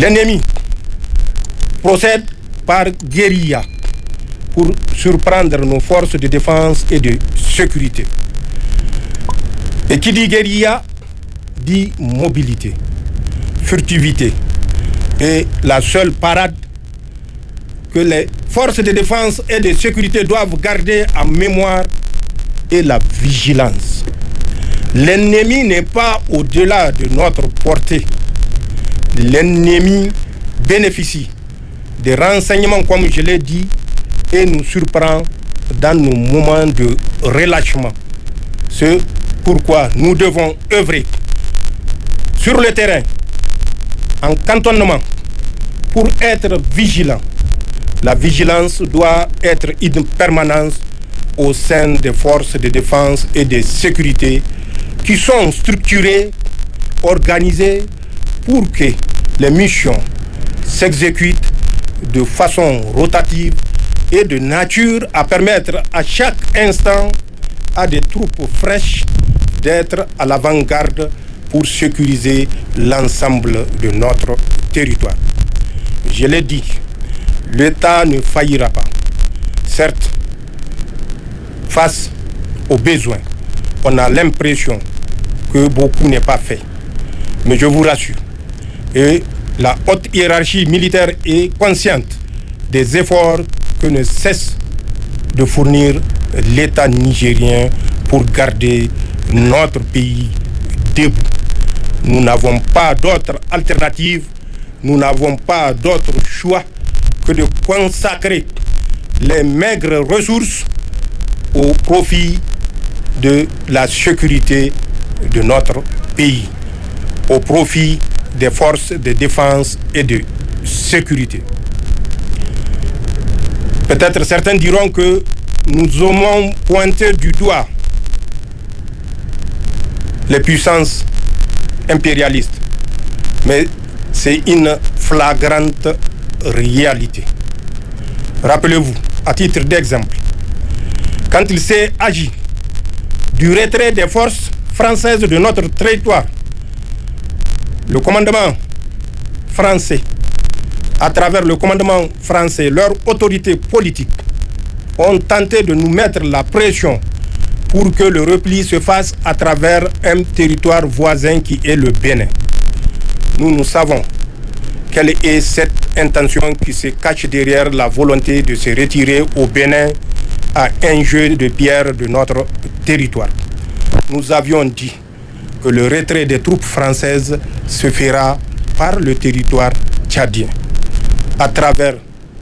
L'ennemi procède par guérilla pour surprendre nos forces de défense et de sécurité. Et qui dit guérilla dit mobilité, furtivité. Et la seule parade que les forces de défense et de sécurité doivent garder en mémoire est la vigilance. L'ennemi n'est pas au-delà de notre portée. L'ennemi bénéficie des renseignements, comme je l'ai dit, et nous surprend dans nos moments de relâchement. C'est pourquoi nous devons œuvrer sur le terrain, en cantonnement, pour être vigilants. La vigilance doit être une permanence au sein des forces de défense et de sécurité qui sont structurées, organisées pour que les missions s'exécutent de façon rotative et de nature à permettre à chaque instant à des troupes fraîches d'être à l'avant-garde pour sécuriser l'ensemble de notre territoire. Je l'ai dit, l'État ne faillira pas. Certes, face aux besoins, on a l'impression que beaucoup n'est pas fait. Mais je vous rassure, et la haute hiérarchie militaire est consciente des efforts que ne cesse de fournir l'État nigérien pour garder notre pays debout. Nous n'avons pas d'autre alternative, nous n'avons pas d'autre choix que de consacrer les maigres ressources au profit de la sécurité de notre pays, au profit des forces de défense et de sécurité. Peut-être certains diront que nous aimons pointer du doigt les puissances impérialistes, mais c'est une flagrante réalité. Rappelez-vous, à titre d'exemple, quand il s'est agi du retrait des forces françaises de notre territoire, le commandement français, à travers le commandement français, leurs autorités politiques ont tenté de nous mettre la pression pour que le repli se fasse à travers un territoire voisin qui est le Bénin. Nous savons quelle est cette intention qui se cache derrière la volonté de se retirer au Bénin à un jeu de pierre de notre territoire. Nous avions dit que le retrait des troupes françaises se fera par le territoire tchadien, à travers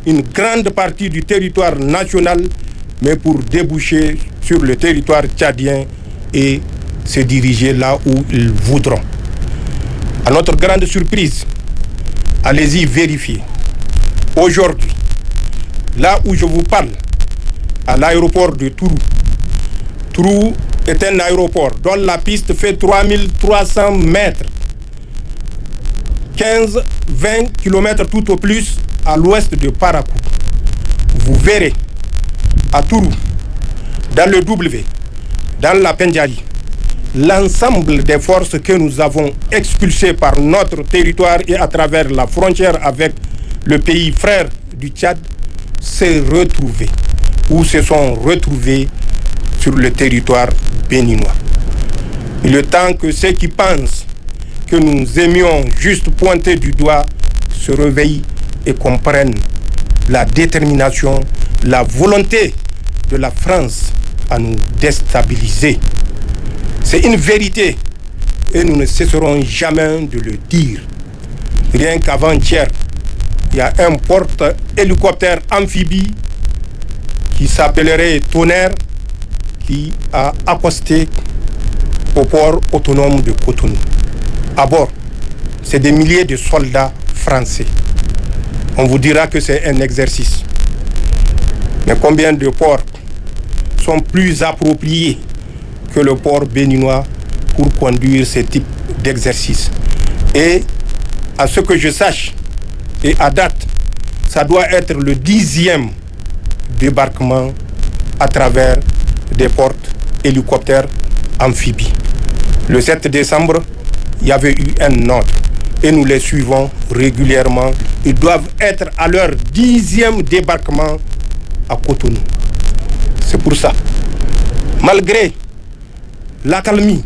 une grande partie du territoire national, mais pour déboucher sur le territoire tchadien et se diriger là où ils voudront. À notre grande surprise, allez-y vérifier. Aujourd'hui, là où je vous parle, à l'aéroport de Tourou, Tourou est un aéroport dont la piste fait 3300 mètres, 15-20 km tout au plus à l'ouest de Parakou. Vous verrez à Tourou, dans le W, dans la Pendjari, l'ensemble des forces que nous avons expulsées par notre territoire et à travers la frontière avec le pays frère du Tchad s'est retrouvé ou se sont retrouvés sur le territoire béninois. Il est temps que ceux qui pensent que nous aimions juste pointer du doigt se réveillent et comprennent la détermination, la volonté de la France à nous déstabiliser. C'est une vérité et nous ne cesserons jamais de le dire. Rien qu'avant-hier, il y a un porte-hélicoptère amphibie qui s'appellerait Tonnerre qui a accosté au port autonome de Cotonou. À bord, c'est des milliers de soldats français. On vous dira que c'est un exercice. Mais combien de ports sont plus appropriés que le port béninois pour conduire ce type d'exercice? Et à ce que je sache, et à date, ça doit être le 10e débarquement à travers des porte-hélicoptères amphibies. Le 7 décembre, il y avait eu un autre. et nous les suivons régulièrement. Ils doivent être à leur 10e débarquement à Cotonou. C'est pour ça, malgré l'accalmie,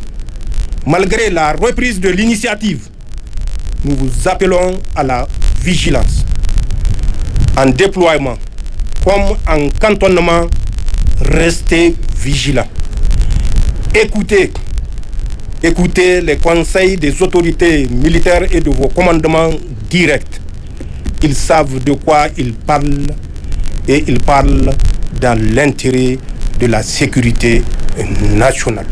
malgré la reprise de l'initiative, nous vous appelons à la vigilance. En déploiement comme en cantonnement, restez vigilants. Écoutez les conseils des autorités militaires et de vos commandements directs. Ils savent de quoi ils parlent et ils parlent dans l'intérêt de la sécurité nationale.